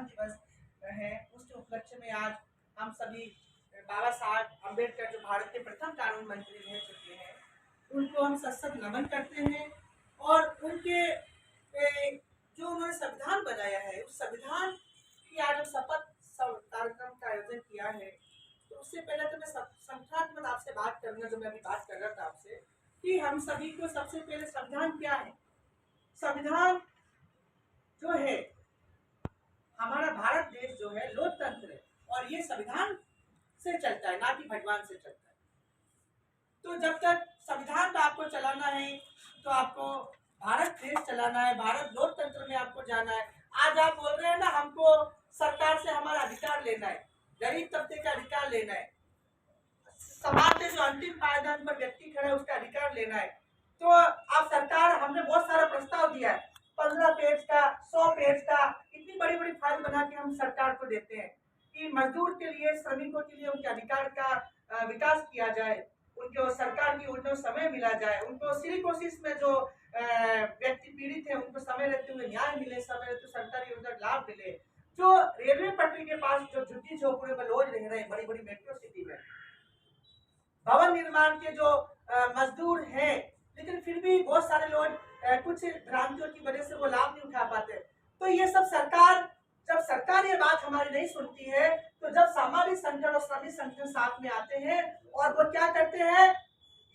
संविधान दिवस है, उसके उपलक्ष्य में आज हम सभी बाबा साहब अम्बेडकर जो भारत के प्रथम कानून मंत्री रह चुके हैं, उनको हम सशक्त नमन करते हैं। और उनके जो उन्होंने संविधान बनाया है, उस संविधान की आज हम शपथ कार्यक्रम का आयोजन किया है। तो उससे पहले तो मैं संख्यात्मक आपसे बात करूंगा, जो मैं अभी बात कर रहा था आपसे, कि हम सभी को सबसे पहले संविधान क्या है। संविधान जो है, हमारा भारत देश जो है लोकतंत्र है, और ये संविधान से चलता है, ना कि भगवान से चलता है। तो जब तक संविधान का आपको चलाना है, तो आपको भारत देश चलाना है, भारत लोकतंत्र में आपको जाना है। आज आप बोल रहे हैं ना, हमको सरकार से हमारा अधिकार लेना है, गरीब तबके का अधिकार लेना है, समाज के जो अंतिम पायदान पर व्यक्ति खड़ा है उसका अधिकार लेना है। तो आप सरकार, हमने बहुत सारा प्रस्ताव दिया है, 15 पेज का, 100 पेज का, इतनी बड़ी बड़ी फाइल बना के हम सरकार को देते हैं कि मजदूर के लिए, श्रमिकों के लिए उनके अधिकार का विकास किया जाए, उनको सरकार की उनको समय मिला जाए, उनको सिलिकोसिस में जो व्यक्ति पीड़ित है उनको समय रहते हुए न्याय मिले, समय रहते सरकारी उधर लाभ मिले। जो रेलवे पटरी के पास जो झुग्गी झोपड़ियों में लोग रह रहे हैं बड़ी बड़ी मेट्रो सिटी में, भवन निर्माण के जो मजदूर हैं, लेकिन फिर भी बहुत सारे लोग कुछ भ्रांतियों की वजह से वो लाभ नहीं उठा पाते। तो ये सब सरकार, जब सरकार ये बात हमारी नहीं सुनती है, तो जब सामाजिक संगठन और श्रमिक संगठन साथ में आते हैं और वो क्या करते हैं,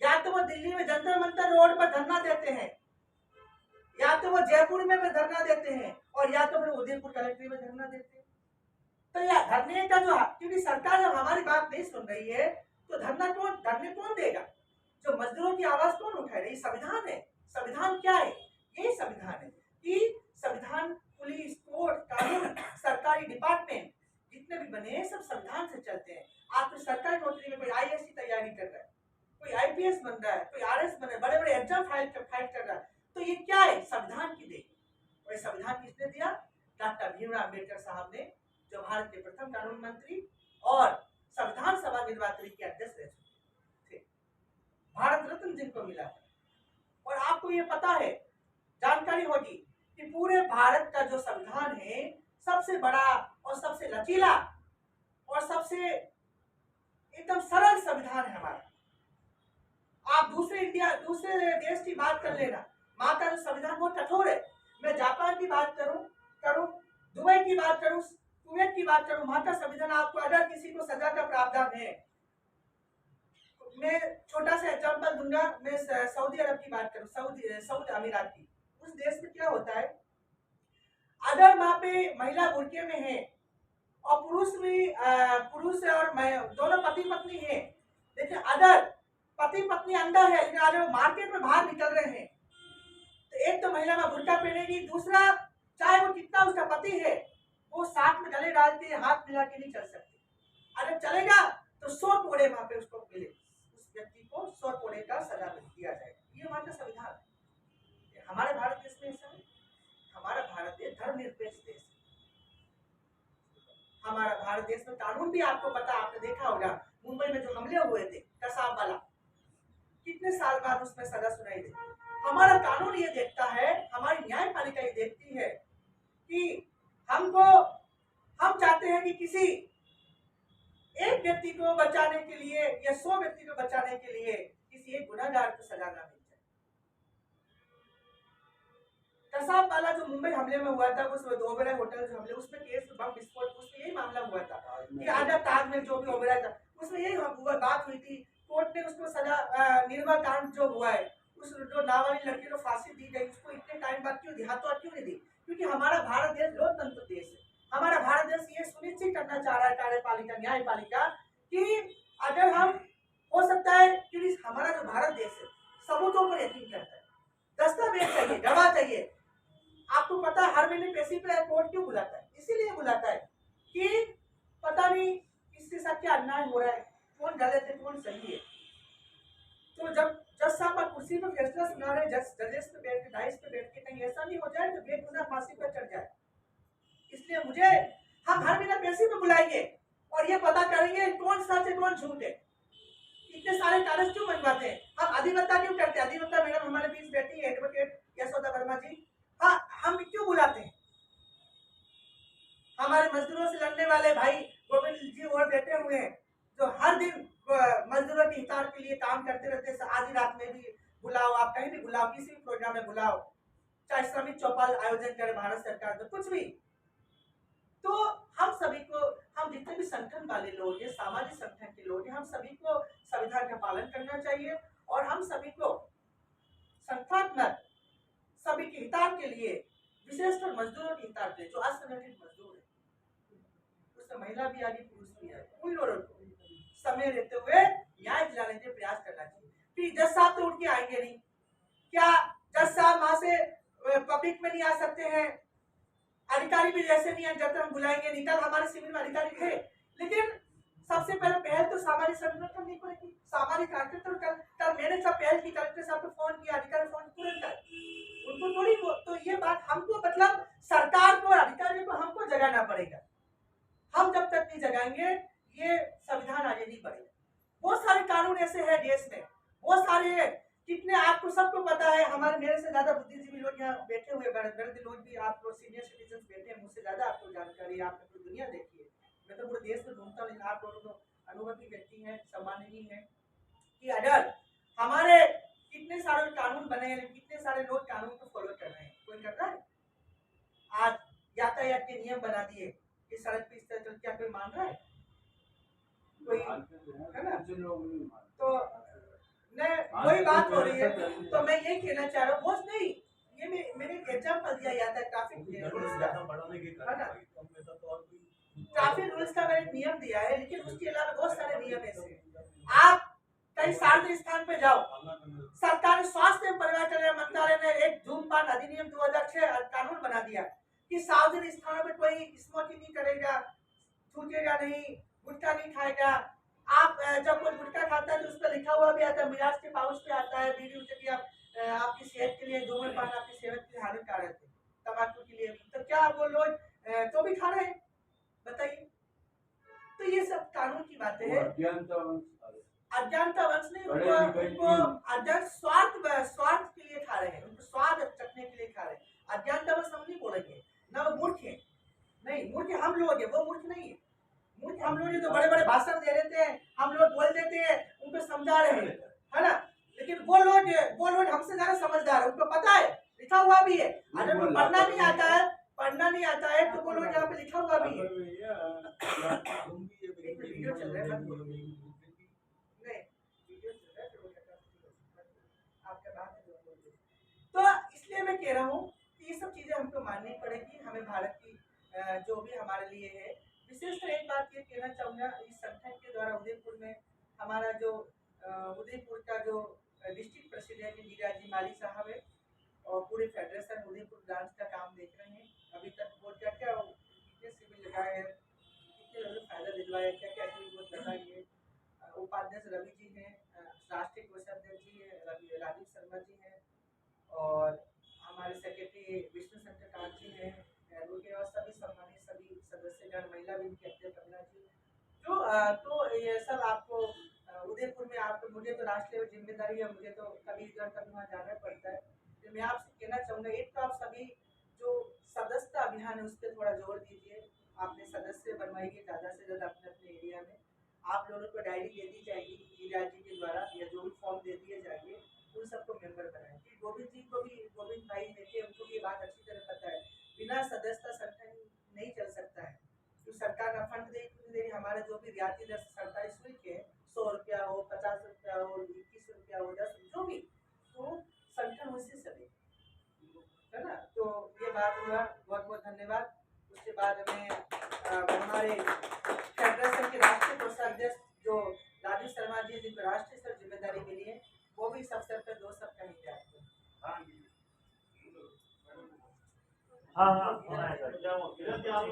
या तो वो दिल्ली में जंतर मंतर रोड पर धरना देते हैं, या तो वो जयपुर में धरना देते हैं, और या तो फिर उदयपुर कलेक्ट्रेट में धरना देते हैं। तो यह धरने का जो, क्योंकि सरकार जब हमारी बात नहीं सुन रही है, तो धरने कौन देगा, जो मजदूरों की आवाज कौन उठाए? ये संविधान है। संविधान क्या है? यही संविधान है कि संविधान, पुलिस, कोर्ट, कानून, सरकारी डिपार्टमेंट जितने भी बने हैं सब संविधान से चलते हैं। आप तो सरकारी नौकरी में कोई आईएएस की तैयारी कर रहा है, कोई आईपीएस बन रहा है, कोई आरएस बन रहा है, बड़े बड़े एग्जाम फाइल कर रहा है, तो ये क्या है? संविधान की देन। और ये संविधान किसने दिया? डॉक्टर भीमराव अम्बेडकर साहब ने, जो भारत के प्रथम कानून मंत्री और संविधान सभा निर्वाचन के अध्यक्ष रह चुके थे, भारत रत्न जिनको मिला है। और आपको ये पता है, जानकारी होगी कि पूरे भारत का जो संविधान है सबसे बड़ा और सबसे लचीला और सबसे एकदम सरल संविधान है हमारा। आप दूसरे देश की बात कर लेना, वहां का जो संविधान बहुत कठोर है। मैं जापान की बात करूं, दुबई की बात करूं, कुवैत की बात करूं, वहां का संविधान आपको, अगर किसी को सजा का प्रावधान है, मैं छोटा सा एग्जांपल दूंगा, मैं सऊदी अरब की बात करूं, सऊदी अमीरात की। उस देश में क्या होता है, अगर वहां पे महिला बुर्के में है और पुरुष और दोनों पति पत्नी है, लेकिन अगर पति पत्नी अंदर है लेकिन अगर मार्केट में बाहर निकल रहे हैं, तो एक तो महिला में बुर्का पहनेगी, दूसरा चाहे वो कितना उसका पति है, वो साथ में गले डाल के हाथ मिला के नहीं चल सकती। अगर चलेगा तो 100 कोड़े वहां पे उसको मिले, उस व्यक्ति को 100 कोड़े का सजा दिया जाएगा। ये वहां का संविधान है। हमारे भारत देश में ऐसा है। हमारा भारत देश धर्मनिरपेक्ष देश है। हमारा भारत देश में कानून भी आपको पता, आपने देखा होगा, मुंबई में जो हमले हुए थे कसाब वाला, कितने साल बाद उसमें सजा सुनाई दी। हमारा कानून ये देखता है, हमारी न्यायपालिका ये देखती है कि हम चाहते हैं कि किसी एक व्यक्ति को बचाने के लिए या 100 व्यक्ति को बचाने के लिए किसी एक गुनहगार को सजा ना मिल जाए। कसाब वाला जो मुंबई हमले में हुआ था, उस ओबेरॉय होटल जो हमले, उसमें केस बम विस्फोट, उसमें यही मामला हुआ था कि आजा ताज में जो भी ओबेरॉय था, उसमें यही बात हुई थी। कोर्ट ने उसको सजा, निर्भया कांड जो हुआ है, उस जो नाबालिग लड़की को फांसी दी गई, उसको इतने टाइम बाद क्यों दी, हाथों हाथ क्यों नहीं दी? क्योंकि हमारा भारत देश लोकतंत्र देश है। हमारा भारत देश ये सुनिश्चित करना चाह रहा है, कार्यपालिका, न्यायपालिका, कि अगर हम, हो सकता है कि हमारा जो भारत देश है सबूतों पर यकीन करता है, दस्तावेज चाहिए, गवाह चाहिए। आपको पता है हर महीने पैसे पे कोर्ट क्यों बुलाता है? इसीलिए बुलाता है कि पता नहीं किसके साथ क्या अन्याय हो रहा है, कौन गलत है कौन सही है। तो जब जज साहब कुर्सी पर फैसला सुना रहे, जजेस पे बैठ के, डाइस पे बैठ के, कहीं ऐसा नहीं हो जाए तो बेगुनाह फांसी पर चढ़ जाए। इसलिए हम हर महीना पैसे पे बुलाएंगे और ये पता करेंगे कौन सच है कौन झूठ है। इतने सारे कागज क्यों बनवाते हैं? हम अधिवक्ता क्यों करते हैं? अधिवक्ता मैडम हमारे बीच बैठी है, एडवोकेट यशोदा वर्मा जी। हाँ, हम क्यों बुलाते हैं? हमारे मजदूरों से लड़ने वाले भाई गोविंद जी और बैठे हुए हैं, जो हर दिन मजदूरों के हितार के लिए काम करते रहते हैं। आधी रात में भी बुलाओ, आप कहीं भी बुलाओ, किसी भी प्रोग्राम में बुलाओ, चाहे श्रमिक चौपाल आयोजन करे भारत सरकार तो कुछ भी, तो हम सभी को, हम जितने भी संगठन वाले लोग हैं, सामाजिक संगठन के लोग हैं, हम सभी को संविधान का पालन करना चाहिए और हम सभी को संस्थात्मक सभी के हितार्थ के लिए, विशेषकर मजदूरों के हितार्थ के लिए, जो असंगठित मजदूर है, उसमें महिला भी आ रही, पुरुष भी आ रही, उन लोगों को समय रहते हुए न्याय दिलाने के प्रयास करना चाहिए। फिर जज साहब तो उठ के आएंगे नहीं, क्या जज साहब वहां से पब्लिक में नहीं आ सकते हैं? अधिकारी भी जैसे नहीं है, जब तक हम बुलाएंगे नहीं। कल हमारे शिविर में अधिकारी थे, लेकिन सबसे पहले तो सामाजिक संगठन करनी पड़ेगी, सामाजिक कार्यकर्ता। कल मैंने सब पहल की, कलेक्टर साहब को फोन किया, अधिकारी फोन तुरंत कर, उनको थोड़ी को, तो ये बात हमको, मतलब सरकार को, अधिकारियों को हमको जगाना पड़ेगा। हम जब तक नहीं जगाएंगे ये संविधान आगे नहीं बढ़ेगा। बहुत सारे कानून ऐसे हैं देश में, बहुत सारे हैं, कितने आपको सबको पता है। हमारे मेरे से ज्यादा बुद्धिजीवी लोग यहाँ बैठे हुए, गणित लोग भी, आप लोग सीनियर सिटीजन बैठे हैं, मुझसे ज्यादा आपको जानकारी है, आपने पूरी दुनिया देखी है। मैं तो पूरे देश में घूमता हूँ, लेकिन आप लोगों को अनुभवी व्यक्ति हैं, सम्माननीय है कि अगर हमारे कितने सारे कानून बने हैं, कितने सारे लोग कानून को फॉलो कर रहे हैं, कोई कर रहा है? आज यातायात के नियम बना दिए कि सड़क पे इस तरह चल, क्या कोई मान रहा है? कोई है ना? तो वही बात हो रही है। तो मैं यही कहना चाह रहा हूँ, बहुत नहीं, ये मैंने एग्जाम्पल दिया जाता है ट्रैफिक रूल्स का मैंने नियम दिया है, लेकिन उसके अलावा बहुत सारे नियम ऐसे। आप कहीं सार्वजनिक स्थान पे जाओ, सरकार स्वास्थ्य एवं परिवार कल्याण मंत्रालय ने एक धूम्रपान अधिनियम 2006 कानून बना दिया कि सार्वजनिक स्थानों पर कोई स्मोकिंग नहीं करेगा, थूकेगा नहीं, गुटखा नहीं खाएगा। आप जब कोई गुटखा खाता है तो उस पर लिखा हुआ भी आता है, मिराज के पाउच पे आता है, बीड़ी उसे कि आपकी सेहत के लिए, धूम्रपान आपकी सेहत के लिए हानिकारक है, तंबाकू के लिए। तो क्या वो लोग तो भी खा रहे हैं? बताइए। तो ये सब कानून की बातें हैं। अज्ञानता वंश नहीं, उनको अज्ञान स्वार्थ के लिए खा रहे हैं, उनको स्वाद चखने के लिए खा रहे हैं। अज्ञानता वंश हम नहीं बोलेंगे ना, वो मूर्ख है, नहीं, मूर्ख हम लोग है, वो मूर्ख नहीं है। मूर्ख हम लोग तो बड़े बड़े भाषण दे देते हैं, हम लोग बोल देते हैं, उनको समझा रहे हैं, है ना? लेकिन वो लोग हमसे ज्यादा समझदार है, उनको पता है, लिखा हुआ भी है। अगर उनको पढ़ना नहीं आता है तो वो लोग यहाँ पे लिखा हुआ भी है। वीडियो चल रहा है, तो इसलिए मैं कह रहा हूँ कि ये सब चीजें हमको माननी पड़ेगी, हमें भारत की जो भी हमारे लिए है। विशेषकर एक बात ये कहना चाहूँगा, इस संगठन के द्वारा उदयपुर में हमारा जो उदयपुर का जो डिस्ट्रिक्ट प्रेसिडेंट नीरज जी माली साहब है, और पूरे फेडरेशन उदयपुर ब्रांच का काम देख रहे हैं। अभी तक वो क्या क्या कितने शिविर लगाए हैं, कितने लोगों को फायदा दिलवाया, क्या क्या वो बताइए। उपाध्यक्ष रवि जी हैं, राष्ट्रीय कोषाध्यक्ष जी है राजीव शर्मा जी हैं, और हमारे सेक्रेटरी विष्णु शंकर कांत जी हैं, और सभी सम्मानित सभी सदस्यगण, महिला विंग के अध्यक्ष कमला जी। तो ये सब आपको उदयपुर में, आपको, मुझे तो राष्ट्रीय जिम्मेदारी है, मुझे तो कभी इधर कभी वहाँ जाना पड़ता है। तो मैं आपसे कहना चाहूँगा, एक तो आप सभी जो सदस्यता अभियान है उस पर थोड़ा जोर दीजिए, आपने सदस्य बनवाइए ज़्यादा से ज़्यादा अपने अपने एरिया में। आप लोगों को डायरी दे दी जाएगी नीरज जी के द्वारा, या जो भी फॉर्म दे दिए जाएंगे, उन सबको मेंबर बनाएंगे। गोविंद जी को भी, गोविंद भाई देखिए, उनको भी ये बात अच्छी तरह पता है, बिना सदस्यता संगठन नहीं चल सकता है। तो सरकार का फंड दे, हमारा जो भी रियायती दर सरकारी शुल्क है, 100 रुपया हो, 50 रुपया हो, 21 रुपया हो, 10 जो भी, तो संगठन उससे चले, है ना? तो ये बात हुआ, बहुत बहुत धन्यवाद। उसके बाद में हमारे फेडरेशन के राष्ट्रीय कोषाध्यक्ष जो राजीव शर्मा जी, जिनको राष्ट्रीय स्तर जिम्मेदारी मिली है, वो भी सब सर पर 2 सब कहेंगे आपको। हाँ क्या हो गया? क्या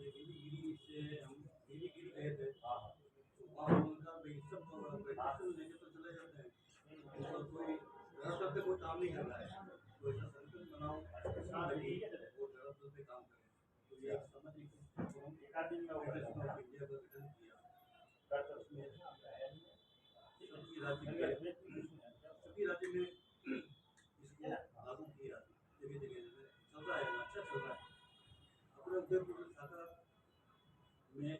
गिरी से हम गिरी गए थे। वहाँ उनका सब वैकेशन लेके तो चले जाते हैं और कोई दरअसल पे कोई काम नहीं कर रहा है, तो ऐसा संकल्प बनाओ वो दरअसल पे काम करें। तो ये एक सामाजिक फेडरेशन ऑफ इंडिया का गठन किया, उसमें सभी राज्य में इसको लागू किया, जगह जगह चल रहा है, अच्छा चल रहा है। अपने उदयपुर शाखा में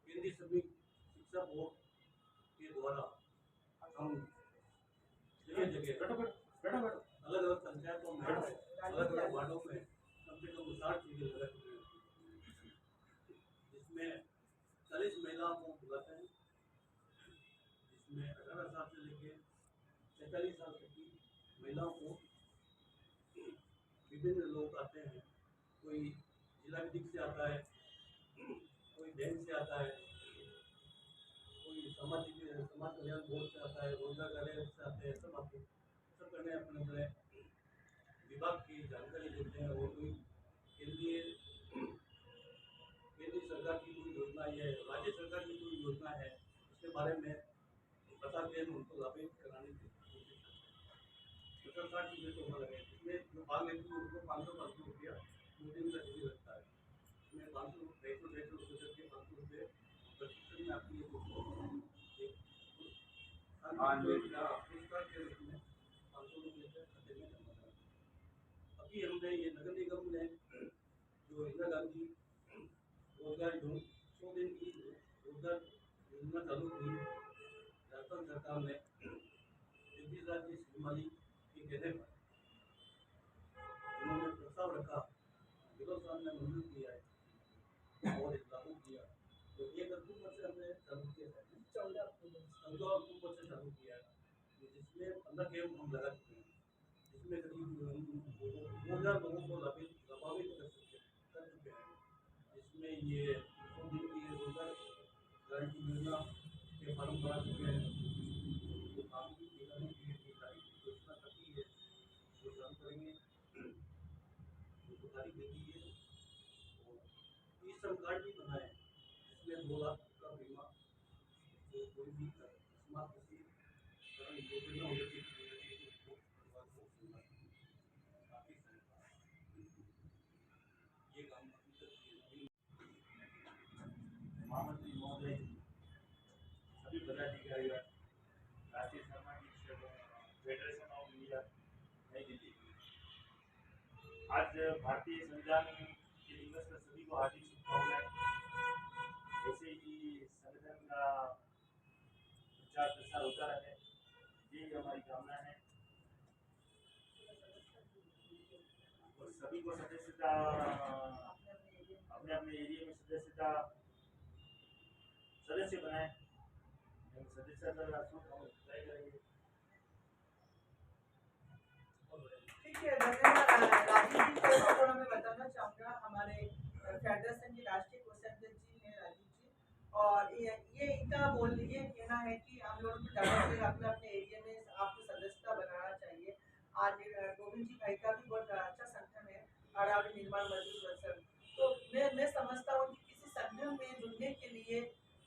केंद्रीय सभी शिक्षा बोर्ड के द्वारा हम जगह जगह अलग अलग पंचायतों में अलग अलग वार्डों में कम से कम 60 चीजें लगा चुके हैं, जिसमें 40 महिलाओं को बुलाते हैं, जिसमें 18 साल से लेकर 45 साल तक की महिलाओं को विभिन्न लोग आते हैं। कोई जिला विधिक से आता है, कोई बैंक से आता है, कोई समाज कल्याण बोर्ड से आता है, रोजगार कार्यालय से आते हैं, सब आते हैं। सब करने अपने अपने विभाग की जानकारी देते हैं और कोई केंद्रीय सरकार की कोई योजना है, राज्य सरकार की कोई योजना है, उसके बारे में बता के उनको लाभान्वित कराने की कोशिश करते हैं। 50-60 चीजें तो हमारे हैं, इसमें जो भाग लेती है उनको 500 रुपया 2 दिन का शिविर लगता है। इसमें 500 250 रुपये करके 500 रुपये प्रशिक्षण में आपकी पुरस्कार के रूप में 500 रुपये के खाते में जमा कराते। अभी हमने ये नगर निगम ने जो इंदिरा गांधी रोजगार 100 दिन की रोजगार योजना चालू की, राजस्थान सरकार ने जगदीश जी श्रीमाली के कहने पर उन्होंने प्रस्ताव रखा, विरोध साहब ने मंजूर किया है और लागू किया। तो 1 अक्टूबर से हमने चालू किया है, 14 अक्टूबर से चालू किया है, जिसमें 15 कैंप हम लगा चुके हैं, जिसमें करीब 2000 लोगों को लाभान्वित कर चुके हैं। इसमें ये 100 दिन की रोजगार गारंटी योजना के फॉर्म भरा चुके हैं, जो काम की निगरानी की तारीख घोषणा करती है वो चालू करेंगे, उनको तारीख दे दी है। और ई श्रम कार्ड भी बनाए जिसमें 2 लाख का बीमा, जो कोई भी अकस्मात किसी कारण दुर्घटना हो जाती है उसको परिवार को काफी सहायता, ये काम अभी तक किए। महामंत्री महोदय, सभी पदाधिकारीगण, राष्ट्रीय सामाजिक फेडरेशन ऑफ इंडिया नई दिल्ली। आज भारतीय संविधान के दिवस पर सभी को हार्दिक शुभकामनाएं। ऐसे ही संविधान का प्रचार प्रसार होता रहे, यही हमारी कामना है। और सभी को सदस्यता अपने अपने एरिया में सदस्य बनाए, सदस्यता हम तय करेंगे। ठीक है, धन्यवाद राजीव जी। तो थोड़ा मैं बताना चाहूँगा, हमारे फेडरेशन के राष्ट्रीय कोषाध्यक्ष जी हैं राजीव जी, और ये इनका ये कहना है कि हम लोगों को ज़्यादा से अपने अपने एरिया में आपको सदस्यता बनाना चाहिए। आज गोविंद जी भाई का भी बहुत अच्छा संगठन है, अरावली निर्माण मजदूर संघ। तो मैं समझता हूँ कि किसी संगठन में जुड़ने के लिए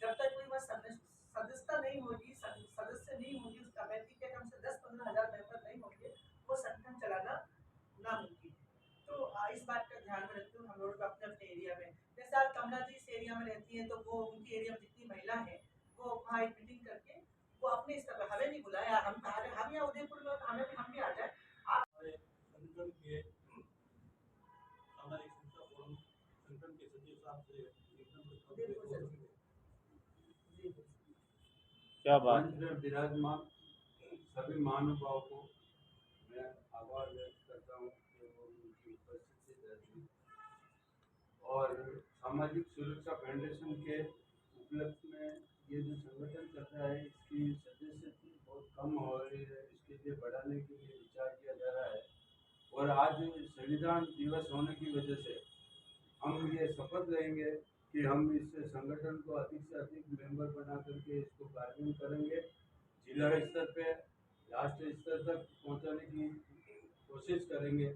जब तक कोई वह सदस्यता नहीं होगी, सदस्य नहीं होगी, उस कमेटी के कम से 10-15 हज़ार मेंबर नहीं होंगे, वो संगठन चलाना नामुमकिन है। तो इस बात का ध्यान में रखते हुए हम लोग अपने अपने एरिया में, जैसे आज कमला जी इस एरिया में रहती हैं, तो वो उनके एरिया में जितनी महिला है वो वहाँ एक मीटिंग करके वो अपने स्तर पर, हमें नहीं बुलाया, हम यहाँ उदयपुर में, हम भी आ जाए। संगठन के सामाजिक शिक्षा फोरम संगठन के सचिव साहब से क्या बात है। विराजमान सभी महानुभावों को मैं आभार व्यक्त करता हूँ कि वो उनकी उपस्थिति रहती, और सामाजिक सुरक्षा फाउंडेशन के उपलक्ष्य में ये जो संगठन चल रहा है इसकी सदस्यता बहुत कम हो रही है, इसके लिए बढ़ाने के लिए विचार किया जा रहा है। और आज संविधान दिवस होने की वजह से हम ये शपथ लेंगे कि हम इस संगठन को अधिक से अधिक मेंबर बना करके इसको कार्यान्वयन करेंगे, जिला स्तर पे राष्ट्रीय स्तर तक पहुंचाने की कोशिश करेंगे,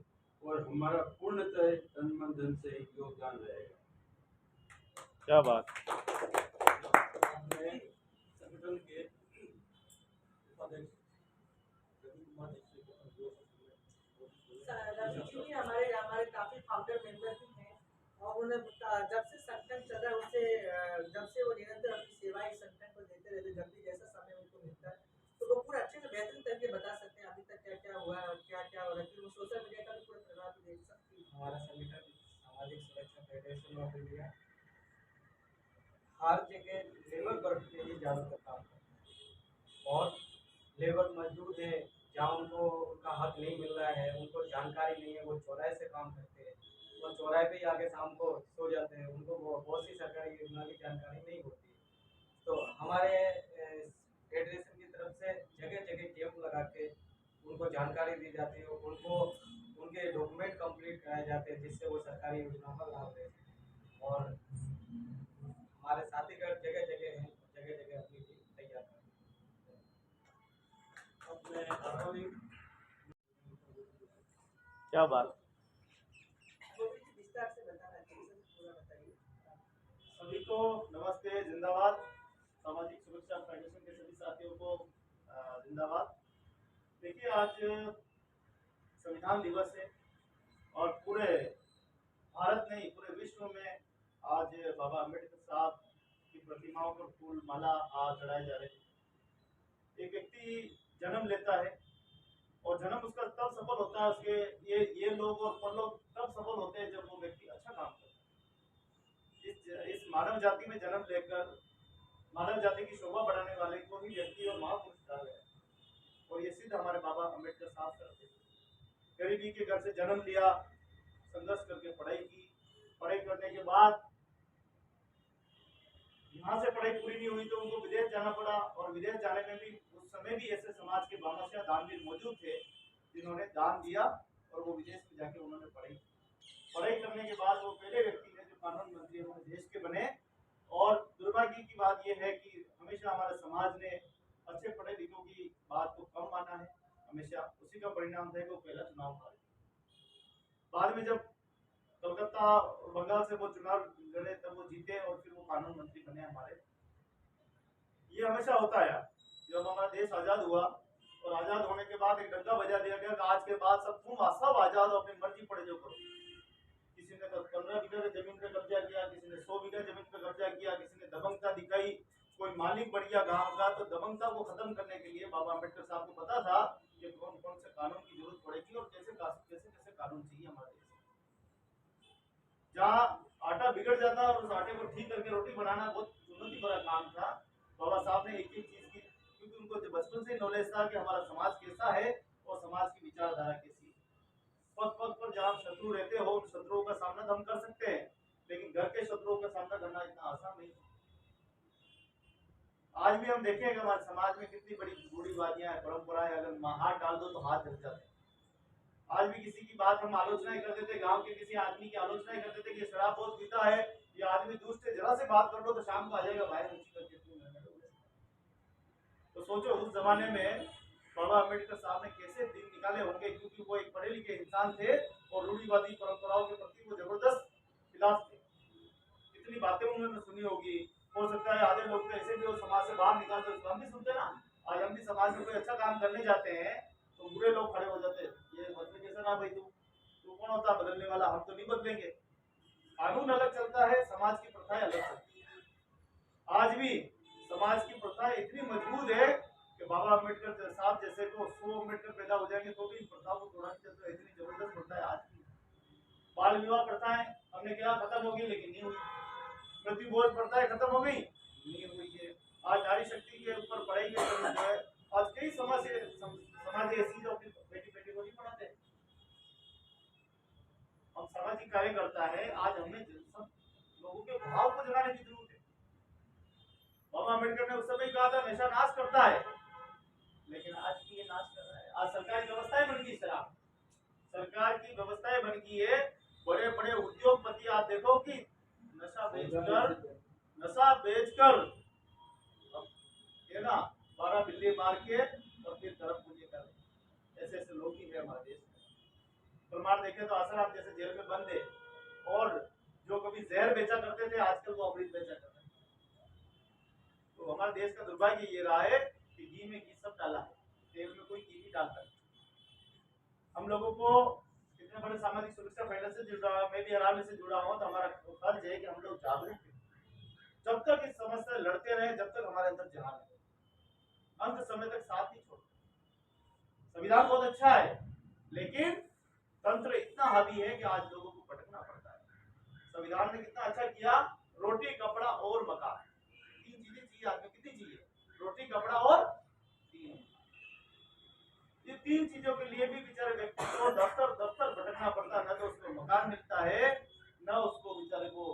और हमारा पूर्णतः तन मन धन से योगदान रहेगा। क्या बात। अपने संगठन के उपाध्यक्ष रवि कुमार जी को रवि जी भी हमारे हमारे काफी फाउंडर मेंबर भी हैं और उन्हें जब से संगठन चल रहा है उनसे जब से वो निरंतर अपनी सेवा इस संगठन को देते रहते, जब भी जैसा समय उनको मिलता है तो वो पूरा अच्छे से बेहतरीन तरीके बता सकते हैं अभी तक क्या क्या हुआ है और क्या क्या हो रहा है, क्योंकि वो सोशल मीडिया का भी पूरा प्रभाव भी देख सकते हैं। हमारा संगठन सामाजिक सुरक्षा फेडरेशन ऑफ इंडिया हर जगह लेबर वर्ग के लिए ज़्यादातर काम करता है। बहुत लेबर मजदूर है जहाँ उनको उनका हक नहीं मिल रहा है, उनको जानकारी नहीं है, वो चौराहे से काम करते हैं, वो चौराहे पे ही आके शाम को सो जाते हैं, उनको बहुत सी सरकारी योजना की जानकारी नहीं होती है। तो हमारे फेडरेशन की तरफ से जगह जगह कैंप लगा के उनको जानकारी दी जाती है, उनको उनके डॉक्यूमेंट कंप्लीट कराए जाते हैं जिससे वो सरकारी योजनाओं का लाभ ले सकें। और हमारे साथीगढ़ जगह जगह हैं, जगह जगह अपनी टीम तैयार कर अपने आगामी क्या बात। गोविंद जी विस्तार से बताना चाहिए, पूरा बताइए। सभी को नमस्ते, जिंदाबाद। सामाजिक सुरक्षा फेडरेशन के सभी साथियों को जिंदाबाद। देखिए, आज संविधान दिवस है और पूरे भारत नहीं पूरे विश्व में आज बाबा अम्बेडकर साहब की प्रतिमाओं पर फूल माला आज चढ़ाए जा रहे हैं। एक व्यक्ति जन्म लेता है और जन्म उसका तब सफल होता है, उसके ये लोग और परलोक तब सफल होते हैं जब वो व्यक्ति अच्छा काम करता है। इस मानव जाति में जन्म लेकर मानव जाति की शोभा बढ़ाने वाले को ही व्यक्ति और महापुरुष कहा गया है और ये सिद्ध हमारे बाबा अम्बेडकर साहब करते थे। गरीबी के घर से जन्म लिया, संघर्ष करके पढ़ाई की, पढ़ाई करने के बाद यहाँ से पढ़ाई पूरी नहीं हुई तो उनको विदेश जाना पड़ा और विदेश जाने में भी उस समय भी ऐसे समाज के भामाशाह दानवीर मौजूद थे जिन्होंने दान दिया और वो विदेश में जाके उन्होंने पढ़ाई करने के बाद वो पहले व्यक्ति है जो कानून मंत्री हमारे देश के बने। और दुर्भाग्य की बात यह है कि हमेशा हमारे समाज ने अच्छे पढ़े लिखों की बात को कम माना है, हमेशा उसी का परिणाम था कि वो पहला चुनाव हारे। बाद में जब कलकत्ता और बंगाल से वो चुनाव लड़े तब वो जीते और फिर वो कानून मंत्री बने हमारे। ये हमेशा होता है। जब हमारा देश आजाद हुआ और आजाद होने के बाद एक डंका बजा दिया गया कि आज के बाद सब आजाद हो, अपनी मर्जी पड़े जो करो। किसी ने 15 बीघा जमीन पे कब्जा किया, किसी ने 100 बीघा जमीन पे कब्जा किया, किसी ने दबंगता दिखाई, कोई मालिक बढ़ गया गाँव का। तो दबंगता को खत्म करने के लिए बाबा अम्बेडकर साहब को पता था कि कौन कौन से कानून की जरूरत पड़ेगी और कैसे कैसे कानून चाहिए हमारे देश में। जहाँ आटा बिगड़ जाता और उस आटे को ठीक करके रोटी बनाना बहुत चुनौती भरा काम था। बाबा साहब ने एक एक चीज की, क्योंकि उनको बचपन से नॉलेज था कि हमारा समाज कैसा है और समाज की विचारधारा कैसी है। पग पग पर जहाँ शत्रु रहते हो उन शत्रुओं का सामना तो हम कर सकते हैं, लेकिन घर के शत्रुओं का सामना करना इतना आसान नहीं है। आज भी हम देखें कि हमारे समाज में कितनी बड़ी रूढ़िवादियां हैं, परंपराएं, अगर हाथ डाल दो तो हाथ जल जाते हैं। आज भी किसी की बात हम आलोचना करते थे, गांव के किसी आदमी की आलोचना करते थे कि शराब बहुत पीता है, ये आदमी दूसरे से जरा से बात कर लो तो शाम को आ जाएगा भाई ऊंची करके। तो सोचो उस जमाने में बाबा अम्बेडकर साहब ने कैसे दिन निकाले होंगे, क्योंकि वो एक पढ़े लिखे इंसान थे और रूढ़िवादी परंपराओं के प्रति वो जबरदस्त खिलाफ थे। कितनी बातें उन्होंने सुनी होगी। हो सकता है आधे लोग तो ऐसे भी वो समाज से बाहर निकाल दो, हम भी सुनते ना। आज हम भी समाज में कोई अच्छा काम करने जाते हैं तो बुरे लोग खड़े हो जाते हैं, ये बदले कैसा ना भाई, तू कौन होता बदलने वाला, हम तो नहीं बदलेंगे। कानून अलग चलता है, समाज की प्रथाएं अलग चलती है। आज भी समाज की प्रथाएं इतनी मजबूत है कि बाबा अम्बेडकर साहब जैसे को 100 अम्बेडकर पैदा हो जाएंगे तो भी इन प्रथाओं को तोड़ना चाहिए। इतनी जबरदस्त प्रथा है आज की। बाल विवाह प्रथाएं हमने क्या खत्म होगी, लेकिन नहीं हुई। मृत्यु भोज प्रथाएं खत्म हो गई, नहीं हुई है। आज नारी शक्ति के ऊपर पढ़ाई के जो है, आज कई समाज ऐसी जो अपनी बेटी को नहीं पढ़ाते। हम सामाजिक कार्यकर्ता है, आज हमें सब लोगों के भाव को जगाने की जरूरत है। बाबा अम्बेडकर ने उस समय कहा था नशा नाश करता है, लेकिन आज की ये नाश कर रहा है। आज सरकारी व्यवस्थाएं बन गई, शराब सरकार की व्यवस्थाएं बन गई है। बड़े बड़े उद्योगपति आप देखो कि नशा बेचकर है ना 12 बिल्ली मार के और फिर धर्म पूजे कर रहे। ऐसे ऐसे लोग ही है हमारे देश में। प्रमाण देखें तो आसाराम जैसे जेल में बंद है और जो कभी जहर बेचा करते थे आजकल वो अमृत बेचा करते हैं। तो हमारे देश का दुर्भाग्य ये रहा है कि घी में घी सब डाला है, तेल में कोई घी नहीं डालता। हम लोगों को इतने बड़े सामाजिक सुरक्षा फेडरेशन से जुड़ा, मैं भी आराम से जुड़ा हूँ, तो हमारा फर्ज है कि हम लोग जागरूक हैं। जब तक इस समस्या से लड़ते रहे, जब तक हमारे अंदर जहां है, अंत समय तक साथ नहीं छोड़ते। संविधान बहुत अच्छा है, लेकिन तंत्र इतना हावी है कि आज लोगों को भटकना पड़ता है। संविधान ने कितना अच्छा किया, रोटी कपड़ा और मकान, 3 चीजें चाहिए आदमी। कितनी चाहिए? रोटी कपड़ा और 3। ये 3 चीजों के लिए भी बेचारे व्यक्ति को दफ्तर दफ्तर भटकना पड़ता है। न तो उसको मकान मिलता है, न उसको बेचारे को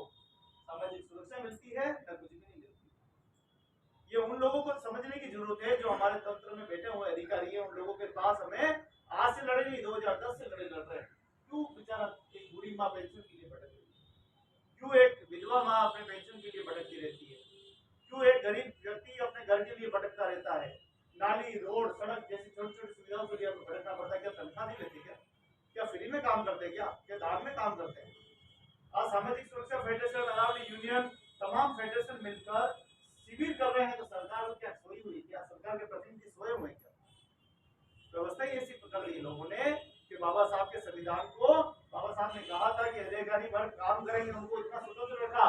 सामाजिक सुरक्षा मिलती है, न कुछ भी नहीं मिलती। ये उन लोगों को समझने की जरूरत है जो हमारे तंत्र में बैठे हुए अधिकारी हैं। उन लोगों के पास हमें आज से लड़े नहीं, 2010 से लड़ रहे हैं। क्यों बेचारा एक बूढ़ी माँ पेंशन के लिए भटक रही है? क्यों एक विधवा माँ अपने पेंशन के लिए भटकती रहती है? क्यों एक गरीब व्यक्ति अपने घर के लिए भटकता रहता है? नाली, रोड, सड़क जैसी छोटी छोटी सुविधाओं के लिए भटकना पड़ता है। क्या तनख्वाह नहीं लेते? क्या फ्री में काम करते? क्या दान में काम करते हैं? आज सामाजिक सुरक्षा फेडरेशन, अरावली यूनियन, तमाम फेडरेशन मिलकर शिविर कर रहे हैं, तो सरकार क्या सोई हुई? क्या सरकार के प्रतिनिधि सोए हुए? क्या व्यवस्था ही ऐसी पकड़ ली लोगों ने कि बाबा साहब के संविधान को, बाबा साहब ने कहा था कि अधिकारी वर्ग काम करेंगे, उनको इतना स्वतंत्र रखा।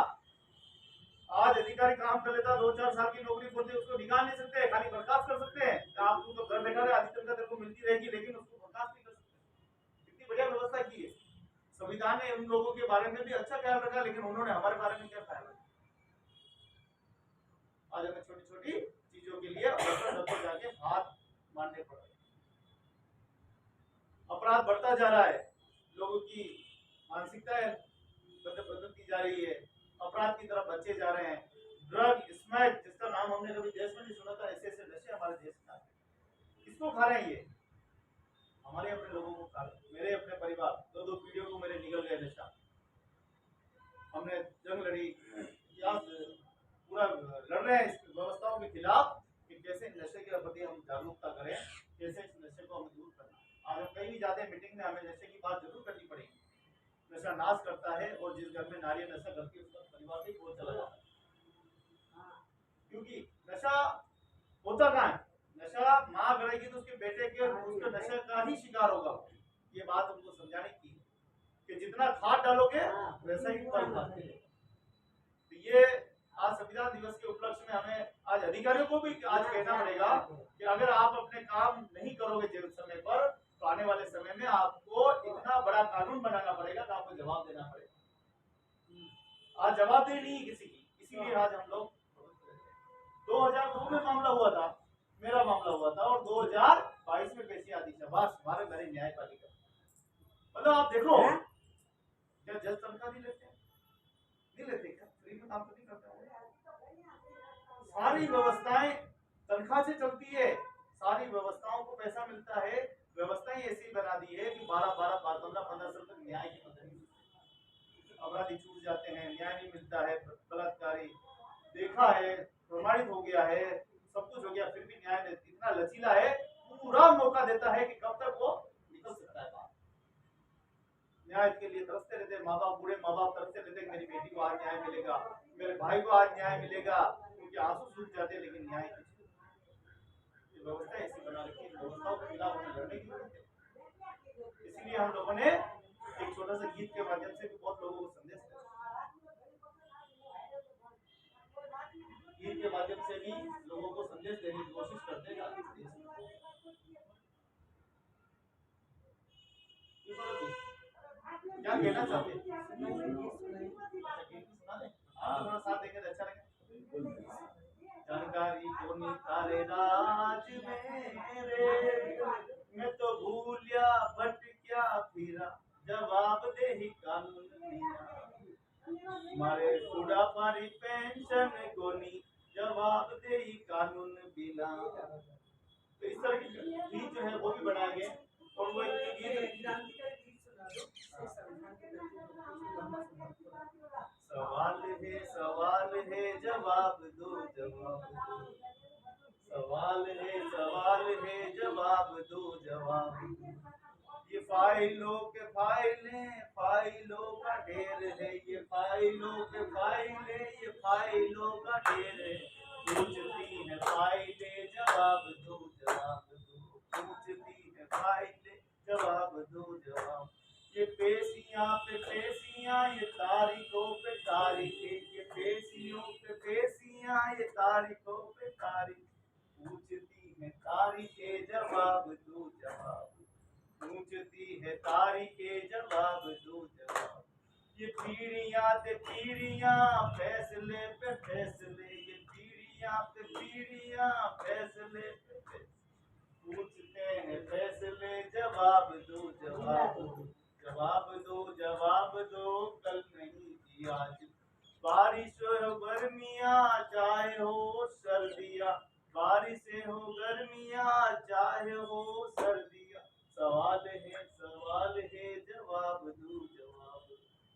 आज अधिकारी काम कर लेता, 2-4 साल की नौकरी करते, उसको निकाल नहीं सकते, खाली बर्खास्त कर सकते हैं। आपको तो घर बैठा रहे, आधी तनख्वाह तेरे को मिलती रहेगी, लेकिन उसको बर्खास्त नहीं कर सकते। कितनी बढ़िया व्यवस्था की है संविधान ने। उन लोगों के बारे में भी अच्छा ख्याल रखा, लेकिन उन्होंने हमारे बारे में क्या ख्याल रखा? आज हमें छोटी छोटी चीजों के लिए दफ्तर जाके हाथ मारने पड़ रहे हैं। अपराध बढ़ता जा रहा है, लोगों की मानसिकता बदलती जा रही है, अपराध की तरफ बच्चे जा रहे हैं। ड्रग, स्मैक, जिसका नाम हमने कभी देश में नहीं सुना था, ऐसे ऐसे नशे हमारे देश में आते हैं। किसको खा रहे हैं ये? हमारे अपने लोगों को खा रहे हैं। मेरे अपने परिवार 2-2 पीढ़ियों को मेरे निकल गए नशा। हमने जंग लड़ी, पूरा लड़ रहे हैं इस व्यवस्थाओं के खिलाफ कि कैसे नशे के प्रति हम जागरूकता करें, कैसे इस नशे को हमें दूर करना। आज हम कहीं भी जाते हैं मीटिंग में, हमें नशे की बात जरूर करनी पड़ेगी। नशा नाश करता है, और जिस घर में नारियां नशा करती है उसका परिवार भी बहुत चला जाता है। क्योंकि नशा होता कहाँ है? नशा माँ करेगी तो उसके बेटे के उसके नशे का ही शिकार होगा। ये बात उनको समझाने की कि जितना खाद डालोगे वैसा ही फल पाते हैं। तो ये आज संविधान दिवस के उपलक्ष्य में हमें आज अधिकारियों को भी आज कहना पड़ेगा कि अगर आप अपने काम नहीं करोगे जिस समय पर, तो आने वाले समय में आपको इतना बड़ा कानून बनाना पड़ेगा कि आपको जवाब देना पड़ेगा। आज जवाबदेही नहीं किसी की, इसीलिए आज हम लोग 2002 में मामला हुआ था, मेरा मामला हुआ था, और 2022 में पेशी आती। शाबाश, हमारे घरे न्यायपालिका। मतलब आप देखो, क्या जज तनख्वाह नहीं लेते? नहीं लेते क्या? फ्री में काम तो नहीं करते होंगे। सारी व्यवस्थाएं तनख्वाह से चलती है, सारी व्यवस्थाओं को पैसा मिलता है। व्यवस्थाएं ऐसी बना दी है कि 12-12, 15-15 साल तक न्याय की मदद नहीं मिलती। अपराधी छूट जाते हैं, न्याय नहीं मिलता है। बलात्कारी देखा है, प्रमाणित हो गया है, सब कुछ हो गया, फिर भी न्याय इतना लचीला है, पूरा मौका देता है कि कब तक वो निकल सकता है बाहर। न्याय के लिए तरसते रहते माँ बाप, बूढ़े माँ बाप तरसते रहते, मेरी बेटी को आज न्याय मिलेगा, मेरे भाई को आज न्याय मिलेगा, क्योंकि आंसू सूख जाते, लेकिन न्याय की व्यवस्था ऐसी बना रखी है। व्यवस्थाओं के खिलाफ हमें लड़ने की जरूरत है। इसलिए हम लोगों ने एक छोटा सा गीत के माध्यम से भी बहुत लोगों को संदेश दिया। गीत के माध्यम से भी लोगों को संदेश देने की कोशिश करते हैं आज इस देश में। क्या कहना चाहते हैं? आप थोड़ा साथ देंगे तो अच्छा लगेगा। जानकारी को निकाले राज मेरे, मैं तो भूलिया भटक्या फिरा, जवाब दे ही कानून दिया। मारे बुढ़ापारी पेंशन कोनी, जवाब दे ही कानून बिना। तो इस तरह के गीत जो है वो भी बनाए गए, और वो सवाल है जवाब दो, जवाब दो। सवाल है जवाब दो, जवाब दो। ये फाइलों के फाइलें, फाइलों का ढेर है, ये फाइल फाइलों पे फाइलें, ये फाइलों का ढेर है। पूछती है फाइलें, जवाब दो जवाब दो। पूछती है फाइलें, जवाब दो जवाब। ये पेशियां पे पेशियां, ये तारीखों पे तारीखें, ये पेशियों पे पेशियां, ये तारीखों पे तारीख। पूछती है तारीखें, जवाब दो जवाब। पूछती है तारीखें, जवाब दो जवाब। ये पीढ़ियां ते पीढ़ियां, फैसले पे फैसले, ये पीढ़ियां पे पीढ़ियां, फैसले पे फैसले। पूछते हैं फैसले, जवाब दो जवाब दो। जवाब दो जवाब दो, कल नहीं थी आज। बारिश हो गर्मियां, चाहे हो सर्दियां, बारिशें हो गर्मियां, चाहे हो सर्दियां। सवाल है जवाब दो जवाब।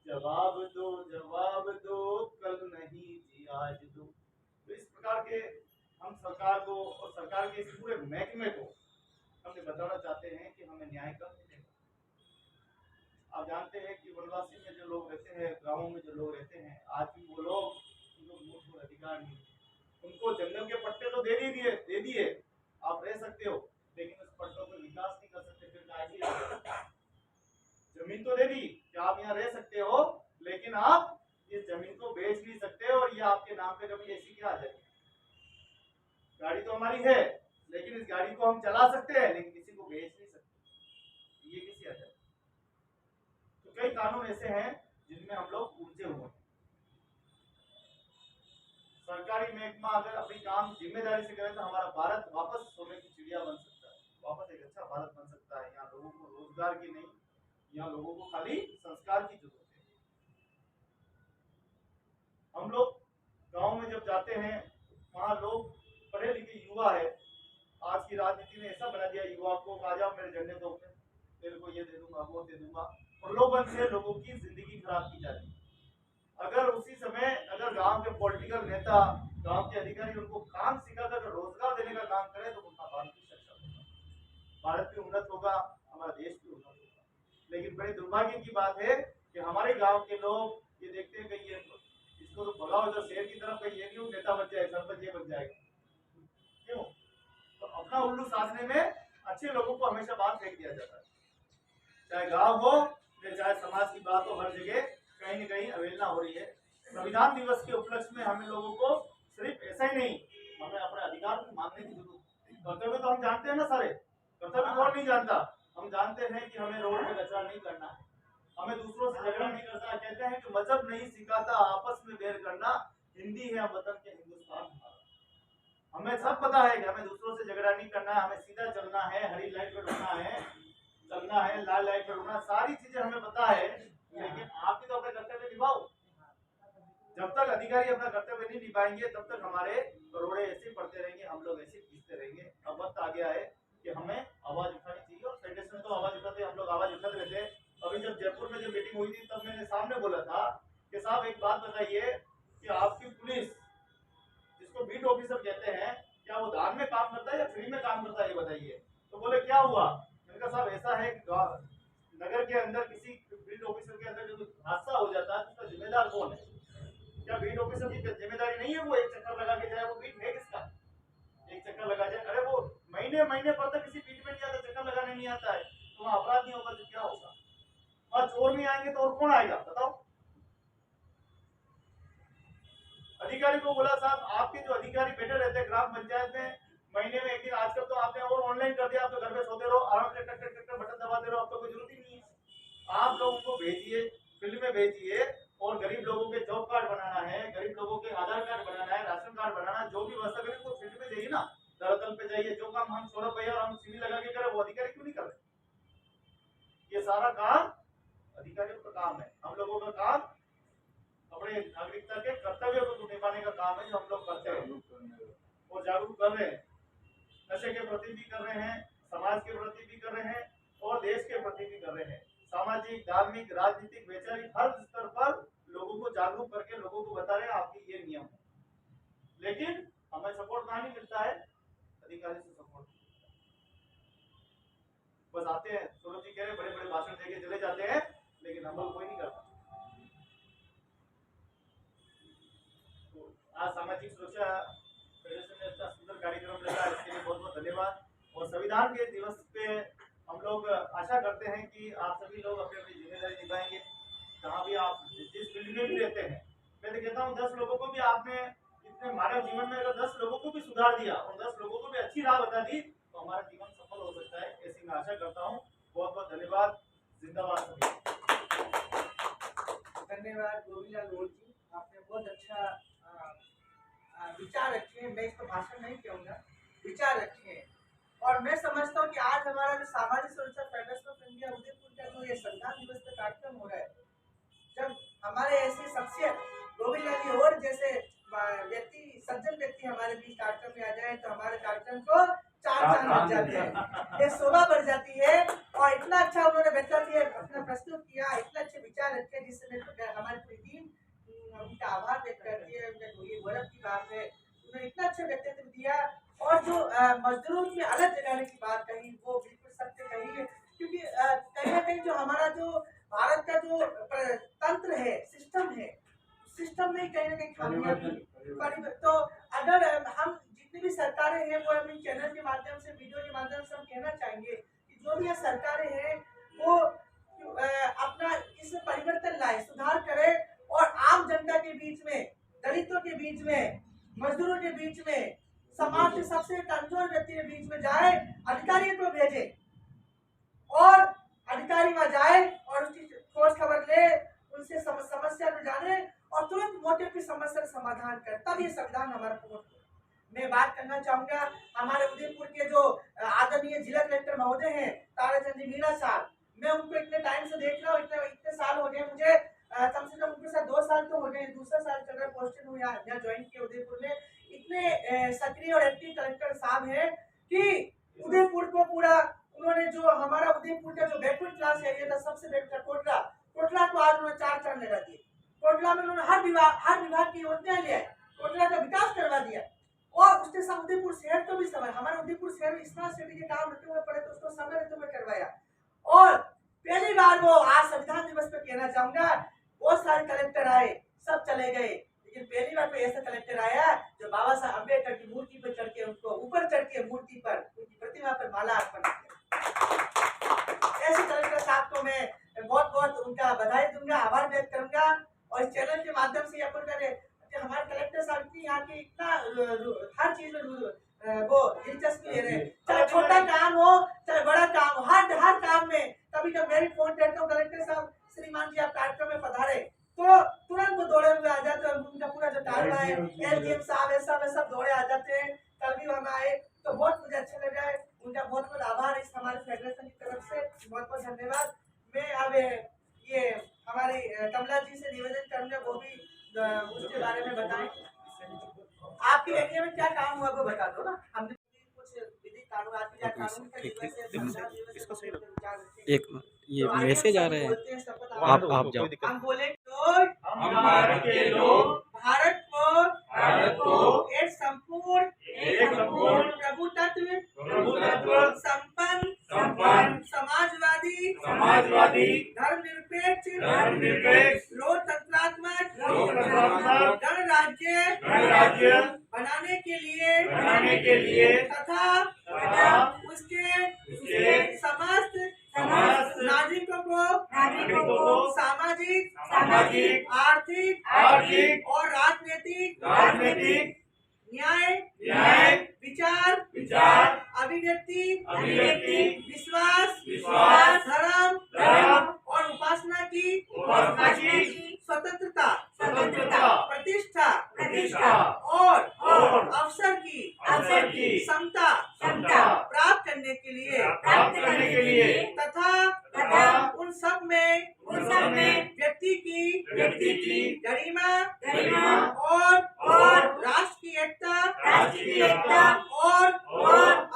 जवाब दो, कल नहीं थी आज दो। तो इस प्रकार के हम सरकार को और सरकार के इस पूरे महकमे को हमने बताना चाहते हैं कि हमें न्याय कब मिलेगा। आप जानते हैं कि वनवासी में जो लोग रहते हैं, गांवों में जो लोग रहते हैं, आज भी वो लोग, उनको मूलभूत अधिकार नहीं है। उनको जंगल के पट्टे तो दे दिए, आप रह सकते हो, लेकिन उस पट्टों पर विकास नहीं कर सकते। फिर क्या, जमीन तो दे दी कि आप यहाँ रह सकते हो, लेकिन आप इस जमीन को बेच नहीं सकते और ये आपके नाम पे कभी ऐसी क्या आ जाएगी। गाड़ी तो हमारी है, लेकिन इस गाड़ी को हम चला सकते हैं, लेकिन किसी को बेच नहीं सकते। ये किसी आ जाए। तो कई कानून ऐसे हैं जिनमें हम लोग उलझे हुए हैं। सरकारी महकमा अगर अपनी काम जिम्मेदारी से करे तो हमारा भारत वापस सोने की चिड़िया बन सकता है, वापस एक अच्छा भारत बन सकता है। यहाँ लोगों को रोजगार की नहीं, यहाँ लोगों को खाली संस्कार की जरूरत है। हम लोग गांव में जब जाते हैं, वहाँ लोग पढ़े लिखे युवा है। आज की राजनीति ने ऐसा बना दिया युवा को, आ जाओ मेरे झंडे दो, तेरे को ये दे दूंगा, वो दे दूंगा। प्रलोभन से लोगों की जिंदगी खराब की जा रही है। अगर उसी समय अगर गांव के पॉलिटिकल नेता, गांव के अधिकारी उनको काम सिखाकर रोजगार देने का काम करें तो उनका भारत भी सक्षम होगा, भारत भी उन्नत होगा, हमारा देश भी उन्नत होगा। लेकिन बड़े दुर्भाग्य की बात है कि हमारे गांव के लोग ये देखते हैं कि ये इसको तो भगाओ इधर शहर की तरफ, ये क्यों नेता बन जाए, सरपंच ये बन जाएगा, क्यों? तो अपना उल्लू साधने में अच्छे लोगों को हमेशा बाहर फेंक दिया जाता है। चाहे गांव हो या चाहे समाज की बात हो, हर जगह कहीं न कहीं अवहेलना हो रही है। संविधान दिवस के उपलक्ष्य में हमें लोगों को सिर्फ ऐसा ही नहीं, हमें अपने अधिकार को मांगने की जरूरत है। कर्तव्य तो हम जानते हैं ना सारे, कर्तव्य कौन नहीं जानता। हम जानते हैं कि हमें रोड पे कचरा नहीं करना है, हमें दूसरों से झगड़ा नहीं करना। कहते हैं कि मजहब नहीं सिखाता आपस में बैर करना, हिंदी है वतन के हिंदुस्तान हमारा। हमें सब पता है कि हमें दूसरों से झगड़ा नहीं करना है, हमें सीधा चलना है, हरी लाइट पर रुकना है, चलना है, लाल लाइट पर रुकना, सारी चीजें हमें पता है। लेकिन आप भी तो अपने कर्तव्य निभाओ। जब तक अधिकारी अपना कर्तव्य नहीं निभाएंगे तब तक हमारे रोड़े ऐसे पड़ते रहेंगे, हम लोग ऐसे खींचते रहेंगे। अब वक्त आ गया है कि हमें आवाज उठानी चाहिए, और फेडरेशन तो आवाज उठाते, हम लोग आवाज उठाते रहते। अभी जब जयपुर में जब मीटिंग हुई थी तब मैंने सामने बोला था कि साहब एक बात बताइए कि आपकी पुलिस, जिसको बीट ऑफिसर कहते हैं, क्या वो दान में काम करता है या फ्री में काम करता है, ये बताइए। तो बोले क्या हुआ? मैंने कहा साहब ऐसा है कि नगर के अंदर किसी बीट ऑफिसर के अंदर जो हादसा हो जाता है उसका जिम्मेदार कौन है? क्या बीट ऑफिसर की जिम्मेदारी नहीं है वो एक चक्कर लगा के जाए? वो बीट है किसका? एक चक्कर लगा जाए, अरे वो महीने महीने पर तक किसी बीट में नहीं आता, चक्कर लगाने नहीं आता है, तो वहाँ अपराध नहीं होगा तो क्या होगा? वहाँ चोर नहीं आएंगे तो और कौन आएगा बताओ? अधिकारी को बोला साहब आपके जो अधिकारी बैठे रहते हैं ग्राम पंचायत में, महीने में एक दिन, आजकल तो आपने और ऑनलाइन कर दिया, आप तो घर में सोते रहो, आराम से टक टक टक बटन दबाते रहो, अब तो कोई जरूरत ही नहीं है। आप लोग उनको भेजिए, फील्ड में भेजिए, और गरीब लोगों के जॉब कार्ड बनाना है, गरीब लोगों के आधार कार्ड बनाना है, राशन कार्ड बनाना, जो भी व्यवस्था करें वो फील्ड में जाइए ना, धरातल पे जाइए। जो काम हम सौरभ भैया और हम सीवी लगा के करें वो अधिकारी क्यों नहीं कर रहे? ये सारा काम अधिकारियों का काम है। हम लोगों का काम अपने नागरिकता के कर्तव्य को निभाने का काम है जो हम लोग करते हैं और जागरूक कर रहे हैं। नशे के प्रति भी कर रहे हैं, समाज के प्रति भी कर रहे हैं, और देश के प्रति भी कर रहे हैं। सामाजिक, धार्मिक, राजनीतिक, वैचारिक हर स्तर पर लोगों को जागरूक करके लोगों को बता रहे हैं आपके ये नियम है। लेकिन हमें सपोर्ट कहाँ नहीं मिलता है? अधिकारी से सपोर्ट। बस आते हैं, सूरज जी कह रहे बड़े बड़े भाषण देके चले जाते हैं, लेकिन हम लोग कोई नहीं करता। आज सामाजिक सुरक्षा फेडरेशन ने इतना सुंदर कार्यक्रम रखा, इसके लिए बहुत बहुत धन्यवाद। और संविधान के दिवस पे हम लोग आशा करते हैं कि आप सभी लोग अपनी अपनी जिम्मेदारी निभाएंगे, जहाँ भी आप जिस फील्ड में भी रहते हैं। मैं तो कहता हूँ 10 लोगों को भी आपने इतने मानव जीवन में अगर 10 लोगों को भी सुधार दिया और 10 लोगों को भी अच्छी राह बता दी तो हमारा जीवन सफल हो सकता है, ऐसी मैं आशा करता हूँ। बहुत बहुत धन्यवाद। जिंदाबाद सभी। धन्यवाद गोविंदलाल रोल जी, आपने बहुत अच्छा विचार रखे हैं। मैं इसको भाषण नहीं कहूँगा, विचार रखे हैं। और मैं समझता हूँ कि आज हमारा जो सामाजिक सुरक्षा फेडरेशन ऑफ इंडिया उदयपुर का जो ये संविधान दिवस का कार्यक्रम हो रहा है, जब हमारे ऐसे शख्सियत गोविंदलाल जी और जैसे व्यक्ति सज्जन व्यक्ति हमारे बीच कार्यक्रम में आ जाए तो हमारे कार्यक्रम को चार चांद लग जाते हैं, ये शोभा बढ़ जाती है। और इतना अच्छा उन्होंने व्यक्ति अपना प्रस्तुत किया, इतना अच्छे विचार रखे जिससे हमारी पूरी टीम उनका आभार व्यक्त करती है। ये गौरव की बात है, उन्होंने इतना अच्छा व्यक्तित्व दिया। और जो मजदूरों में अलग जगाने की बात कही वो बिल्कुल सत्य कही है, क्योंकि कहीं ना कहीं जो हमारा जो भारत का जो तंत्र है, सिस्टम में कहीं ना कहीं खामियां थी। तो अगर हम जितनी भी सरकारें हैं वो हम चैनल के माध्यम से, वीडियो के माध्यम से हम कहना चाहेंगे कि जो भी सरकारें हैं वो अपना इसमें परिवर्तन लाए, सुधार करे और आम जनता के बीच में, दलितों के बीच में, मजदूरों के बीच में, समाज के सबसे कमजोर व्यक्ति के बीच में जाए, अधिकारियों को भेजे और अधिकारी वहां जाए और उसकी खोज खबर ले, उनसे समस्या में जाने और तुरंत मोटे की समस्या का समाधान कर, तब ये संविधान हमारा पूर्ण। मैं बात करना चाहूंगा हमारे उदयपुर के जो आदरणीय जिला कलेक्टर महोदय हैं ताराचंद मीणा साहब, मैं उनको इतने टाइम से देख रहा हूँ, इतने साल हो गए मुझे, कम से कम उनके साथ 2 साल तो हो गए, दूसरा साल चल रहा पोस्टिंग हुई यहाँ ज्वाइन किया उदयपुर में। इतने सक्रिय और एक्टिव कलेक्टर साहब है कि उदयपुर को पूरा उन्होंने जो हमारा उदयपुर का जो बैकवर्ड क्लास एरिया था, सबसे बैकवर्ड कोटला को आज उन्होंने 4 चांद लगा दिए। कोटला में उन्होंने हर विभाग की योजनाएं ले आए, कोटला का विकास करवा दिया। और उसके साथ उदयपुर शहर को भी समय, हमारे उदयपुर शहर में स्मार्ट सिटी के काम रहते हुए पड़े तो उसको समय रहते हुए करवाया। और पहली बार वो आज संविधान दिवस पे कहना चाहूंगा, बहुत सारे कलेक्टर आए, सब चले गए, लेकिन पहली बार कोई ऐसा कलेक्टर आया जो बाबा साहब अम्बेडकर की मूर्ति पर चढ़ के, उनको ऊपर चढ़ के मूर्ति पर, उनकी प्रतिमा पर माला अर्पण किया। ऐसे कलेक्टर साहब को मैं बहुत बहुत उनका बधाई दूंगा, आभार व्यक्त करूंगा। और इस चैनल के माध्यम से अपन करें हमारे कलेक्टर साहब की यहाँ की इतना हर चीज में वो दिलचस्पी ले रहे हैं, चाहे छोटा काम हो चाहे बड़ा काम हो, हर काम में। कभी जब मेरी फोन करता हूँ कलेक्टर साहब श्रीमान जी आप कार्यक्रम में पधारे तो तुरंत वो दौड़े हुए आ जाते हैं। उनका पूरा जो टाइम है, एलडीएम साहब सब दौड़े आ जाते हैं। कल भी हम आए तो बहुत मुझे अच्छा लगा है, उनका बहुत बहुत आभार इस हमारे फेडरेशन की तरफ से, बहुत बहुत धन्यवाद। मैं अब ये हमारी कमला जी से निवेदन करूंगा, वो भी उसके बारे में बताएं। आपके एरिया में क्या काम हुआ वो बता दो ना। हमने कुछ विधि कानून एक ये मैसेज आ रहे हैं, आप जाओ। हम बोले हम भारत के लोग भारत को एक संपूर्ण प्रभुतत्व संपन्न समाजवादी धर्मनिरपेक्ष लोकतंत्रात्मक गणराज्य बनाने के लिए तथा उसके समस्त नागरिकों को सामाजिक आर्थिक और राजनीतिक न्याय विचार अभिव्यक्ति विश्वास धर्म और उपासना की स्वतंत्रता प्रतिष्ठा और अवसर की समता प्राप्त करने के लिए तथा उन सब में व्यक्ति की गरिमा और राष्ट्र की एकता और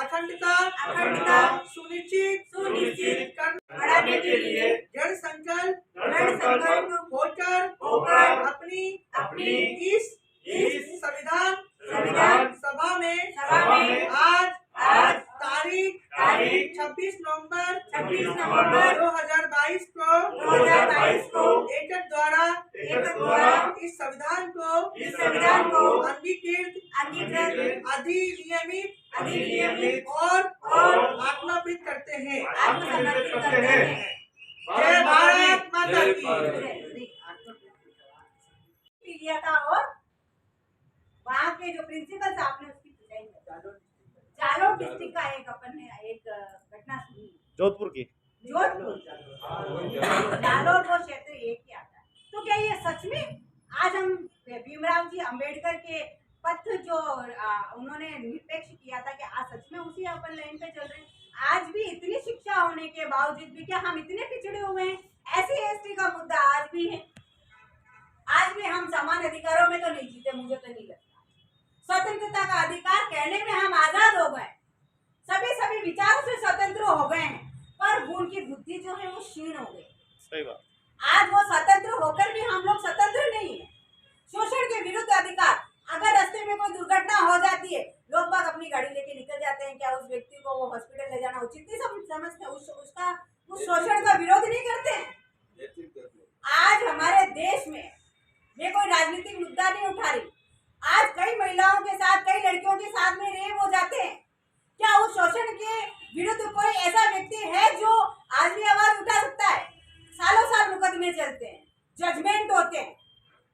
अखंडता सुनिश्चित करने के लिए दृढ़ संकल्प होकर अपनी इस संविधान सभा में आज तारीख 26 नवंबर 2022 को एटक द्वारा इस संविधान को अंगीकृत अधिनियमित और आत्मावृत करते हैं। जय भारत माता की। लिया था और वहाँ के जो प्रिंसिपल साहब ने उसकी पिटाई की। जालोर डिस्ट्रिक्ट का एक अपन ने एक घटना सुनी, जोधपुर की। जोधपुर जालोर वो क्षेत्र एक ही आता है। तो क्या ये सच में आज हम भीमराव जी अंबेडकर के पथ जो उन्होंने निरपेक्ष किया था कि आज सच में उसी अपन लाइन पे चल रहे हैं? आज भी इतनी शिक्षा होने के बावजूद भी क्या हम इतने पिछड़े हुए हैं? SC ST का मुद्दा आज भी है। आज भी हम समान अधिकारों में तो नहीं जीते, मुझे तो नहीं लगता। स्वतंत्रता का अधिकार कहने में हम आजाद हो गए, सभी विचारों से स्वतंत्र हो गए हैं, पर उनकी बुद्धि जो है वो क्षीण हो गई। सही बात। आज वो स्वतंत्र होकर भी हम लोग स्वतंत्र नहीं है। शोषण के विरुद्ध अधिकार, अगर रास्ते में कोई दुर्घटना हो जाती है, लोग बाग अपनी गाड़ी लेके निकल जाते हैं, क्या उस व्यक्ति को वो हॉस्पिटल ले जाना उचित नहीं समझते? उस शोषण का विरोध नहीं करते हैं। आज हमारे देश में ये कोई राजनीतिक मुद्दा नहीं उठा रही। आज कई महिलाओं के साथ, कई लड़कियों के साथ में रेप हो जाते हैं। क्या उस शोषण के विरुद्ध कोई ऐसा व्यक्ति है जो आज भी आवाज उठा सकता है? सालों साल मुकदमे चलते हैं, जजमेंट होते हैं,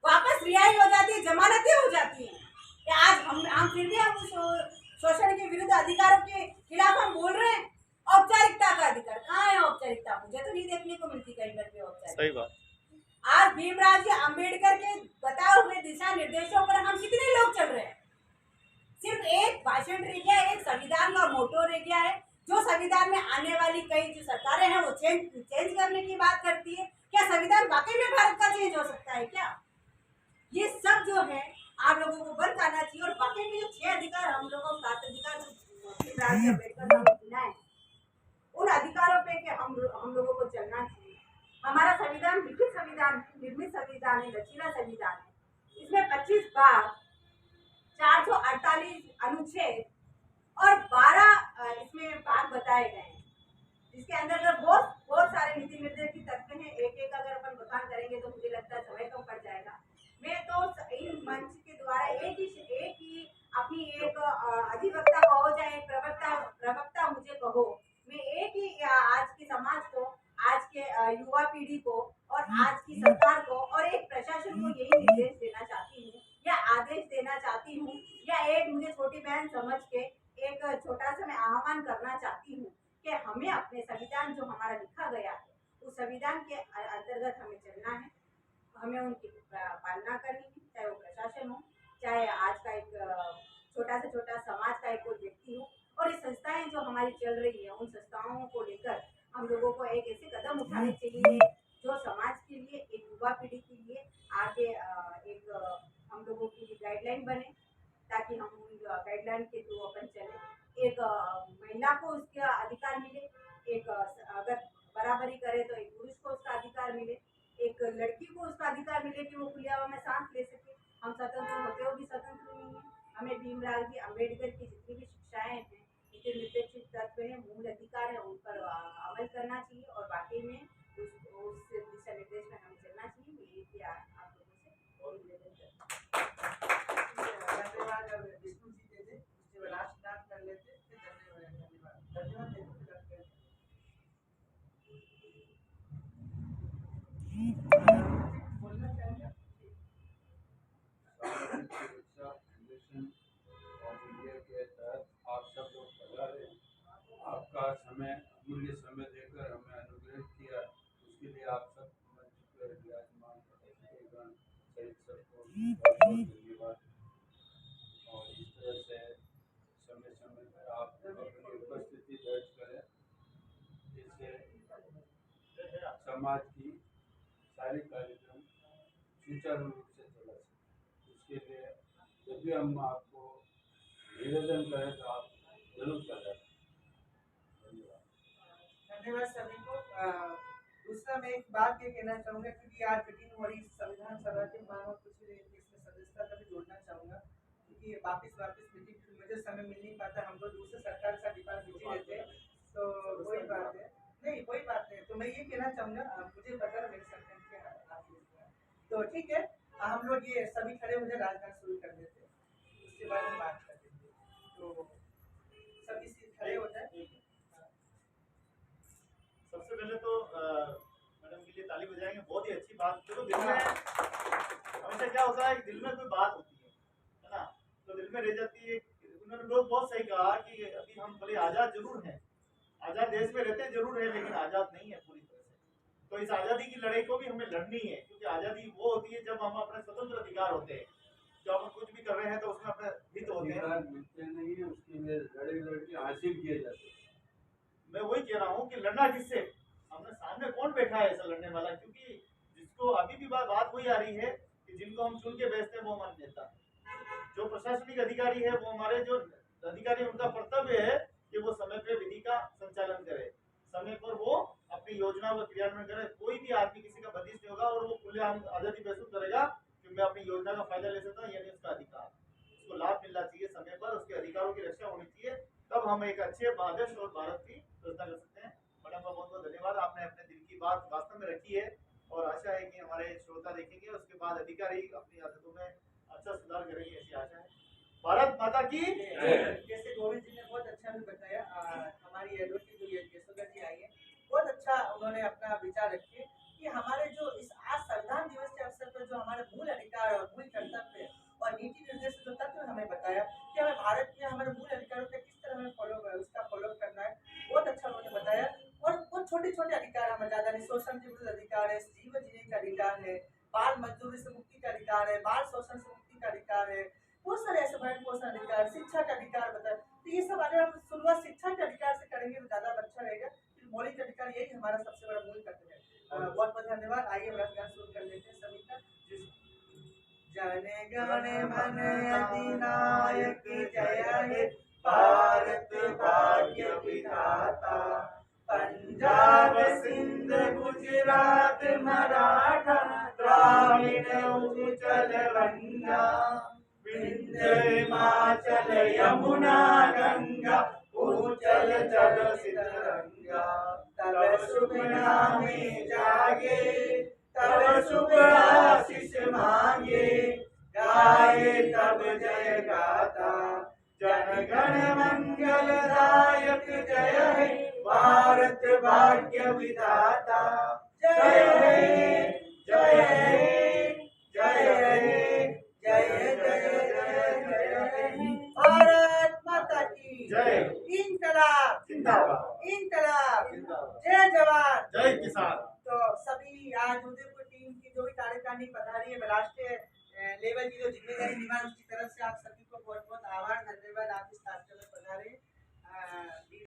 वापस रिहाई हो जाती है, जमानतें हो जाती हैं। क्या आज हम फिर भी हम शोषण के विरुद्ध अधिकारों के खिलाफ हम बोल रहे हैं? औपचारिकता का अधिकार कहाँ है? औपचारिकता मुझे तो नहीं देखने को मिलती कहीं पर भी औपचारिकता। सही बात। आज भीमराव जी अंबेडकर के बताए हुए दिशा निर्देशों पर हम कितने लोग चल रहे हैं? सिर्फ एक भाषण रह गया, एक संविधान का मोटो रह गया है, जो संविधान में आने वाली कई जो सरकारें हैं वो चेंज करने की बात करती है। क्या संविधान वाकई में भारत का चेंज हो सकता है क्या? ये सब जो है आप लोगों को बंद करना चाहिए। और बाकी में जो 6 अधिकार हम लोगों को 7 अधिकार भीमराव जी अंबेडकर ने चुना है, उन अधिकारों पे के हम लोगों को चलना चाहिए। हमारा संविधान लिखित संविधान, निर्मित संविधान है, लचीला संविधान है। इसमें 25 भाग, 448 अनुच्छेद और 12 इसमें भाग बताए गए हैं, जिसके अंदर बहुत सारे नीति निर्देश की तथ्य हैं। एक अगर अपन बखान करेंगे तो मुझे लगता है समय कम पड़ जाएगा। मैं तो इन मंच के द्वारा एक ही अपनी एक अधिवक्ता कहो चाहे प्रवक्ता मुझे कहो, मैं एक ही आज के समाज को, आज के युवा पीढ़ी को और आज की सरकार को और एक प्रशासन को यही निर्देश देना चाहती हूँ या आदेश देना चाहती हूँ या एक मुझे छोटी बहन समझ के एक छोटा सा मैं आह्वान करना चाहती हूँ कि हमें अपने संविधान जो हमारा लिखा गया है उस संविधान के अंतर्गत हमें चलना है, हमें उनकी पालना करनी है, चाहे वो प्रशासन हो, चाहे आज का एक छोटा से छोटा समाज का एक कोई व्यक्ति हो। और ये संस्थाएं जो हमारी चल रही है, उन संस्थाओं को लेकर हम लोगों को एक ऐसे कदम उठाने चाहिए जो समाज के लिए, एक युवा पीढ़ी के लिए आगे एक हम लोगों की गाइडलाइन बने, ताकि हम उन गाइडलाइन के थ्रू अपन चले। एक महिला को उसका अधिकार मिले, एक अगर बराबरी करे तो एक पुरुष को उसका अधिकार मिले, एक लड़की को उसका अधिकार मिले कि वो खुली हवा में सांस ले सके। हम स्वतंत्र होते हुए भी स्वतंत्र नहीं है। हमें भीमराव जी अंबेडकर की जितनी भी शिक्षाएं हैं, नीति निर्देशित तत्व हैं, मूल अधिकार है, उन पर अमल करना चाहिए और वाकई में उस दिशा निर्देश में हमें चलना चाहिए। ये भी आप लोगों से और निवेदन करते हैं। धन्यवाद। विष्णु जी दे दे, उसके बाद लास्ट नाम कर लेते। धन्यवाद बोलना चाहेंगे ऑफ इंडिया के तहत आप सब लोग पधारे, आपका समय, अमूल्य समय देकर हमें अनुग्रहित किया, उसके लिए आप सब मंच पर विराजमान सहित सबको बहुत धन्यवाद। और इस तरह से समय समय पर आप अपनी उपस्थिति दर्ज करें, जिससे समाज की सारी कार्यक्रम सुचारू रूप से चला सके। उसके लिए जब भी हम आपको निवेदन करें तो आप जरूर करें। धन्यवाद सभी को। दूसरा मैं एक बात ये कहना चाहूँगा, क्योंकि आज मीटिंग हो रही संविधान सभा के, मैं कुछ इसमें सदस्यता का भी जोड़ना चाहूँगा, क्योंकि वापस मीटिंग मुझे समय मिल नहीं पाता, हम लोग दूसरे सरकार का डिपार्टमेंट बिजी रहते हैं, तो कहना चाहूँगा, मुझे पता है मेरे संगठन के आप लोग हैं। तो ठीक है, हम लोग ये सभी खड़े हो जाए, राजगान शुरू कर देते हैं, उसके बाद हम बात कर देंगे। तो सभी सीट खड़े हो जाए। सबसे पहले तो मैडम के लिए ताली बजाएंगे, बहुत ही अच्छी बात। देखो दिल में हमेशा क्या होता है कि दिल में कोई बात होती है ना, तो दिल में रह जाती है। उन्होंने लोग बहुत सही कहा कि अभी हम भले आज़ाद जरूर हैं, आज़ाद देश में रहते जरूर है, लेकिन आज़ाद नहीं है पूरी तरह से। तो इस आज़ादी की लड़ाई को भी हमें लड़नी है, क्योंकि आज़ादी वो होती है जब हम अपने स्वतंत्र अधिकार होते हैं, जब हम कुछ भी कर रहे हैं तो उसमें अपने हित होते हैं। अधिकार मिलते नहीं है, उसके लिए लड़के हासिल किए जाते हैं। मैं वही कह रहा हूँ कि लड़ना किससे, हमने सामने कौन बैठा है ऐसा लड़ने वाला, क्योंकि जिसको अभी भी बात वही आ रही है कि जिनको हम चुन के भेजते हैं वो हमारे नेता है। जो प्रशासनिक अधिकारी है वो हमारे जो अधिकारी, उनका कर्तव्य है कि वो समय पे विधि का संचालन करे, समय पर वो अपनी योजनाओं का क्रियान्वयन करे। कोई भी आदमी किसी का बंदिश नहीं होगा और वो खुलेआम आजादी महसूस करेगा कि मैं अपनी योजना का फायदा ले सकता हूँ, यानी उसका अधिकार, उसको लाभ मिलना चाहिए समय पर, उसके अधिकारों की रक्षा होनी चाहिए, तब हम एक अच्छे आदर्श और भारत की रचना कर सकते हैं। मैडम का बहुत बहुत धन्यवाद, आपने अपने दिल की बात वास्तव में रखी है और आशा है कि हमारे श्रोता देखेंगे, उसके बाद अधिकारी अपनी आदतों में अच्छा सुधार करेंगे, ऐसी आशा है। भारत माता की जैसे गोविंद जी ने बहुत अच्छा भी बताया, हमारी एडवोकेट जो यशोदा जी आई है, बहुत अच्छा उन्होंने अपना विचार रखे कि हमारे जो इस आज संविधान दिवस के अवसर पर जो हमारे मूल अधिकार और मूल कर्तव्य और नीति निर्देश जो तत्व हमें बताया कि हमें भारत के हमारे मूल अधिकारों का किस तरह हमें फॉलो करना है, बहुत अच्छा उन्होंने बताया। और बहुत छोटे छोटे अधिकार हमें ज़्यादा नहीं, शोषण के विरुद्ध अधिकार है, जीवन जीने का अधिकार है, बाल मजदूरी से मुक्ति का अधिकार है, बाल शोषण से मुक्ति का अधिकार है, बहुत सारे ऐसे भरण पोषण अधिकार, शिक्षा का अधिकार बताए। तो ये सब अगर हम शुरुआत शिक्षा के अधिकार से करेंगे तो ज्यादा अच्छा रहेगा। मौलिक अधिकार यही हमारा सबसे बड़ा मूल कर्तव्य है। बहुत बहुत धन्यवाद। आइए हम राष्ट्रगान शुरू कर लेते हैं सभी का। जन गण मन अधिनायक जय हे भारत भाग्य विधाता, पंजाब सिंध गुजरात मराठा द्राविड़ उत्कल गंगा, विंध्य हिमाचल यमुना गंगा उच्चल जल सितरंगा। तब शुभ नामे जागे, तब शुभ आशीष मांगे, गाए तब जय गाथा, जन गण मंगलदायक जय हे भारत भाग्य विधाता। जय हे जय हे जय हे जय जय जय जय भारत माता की जय। इंकलाब जिंदाबाद, इंकलाब, जिंदाबाद, जय जवान जय किसान। तो सभी आज उदयपुर टीम की जो भी कार्यकारिणी पधारी है, राष्ट्रीय लेवल की जो जिम्मेदारी निभा उसकी तरफ से आप सभी को बहुत बहुत आभार, धन्यवाद। आप इस कार्यक्रम में पधारे।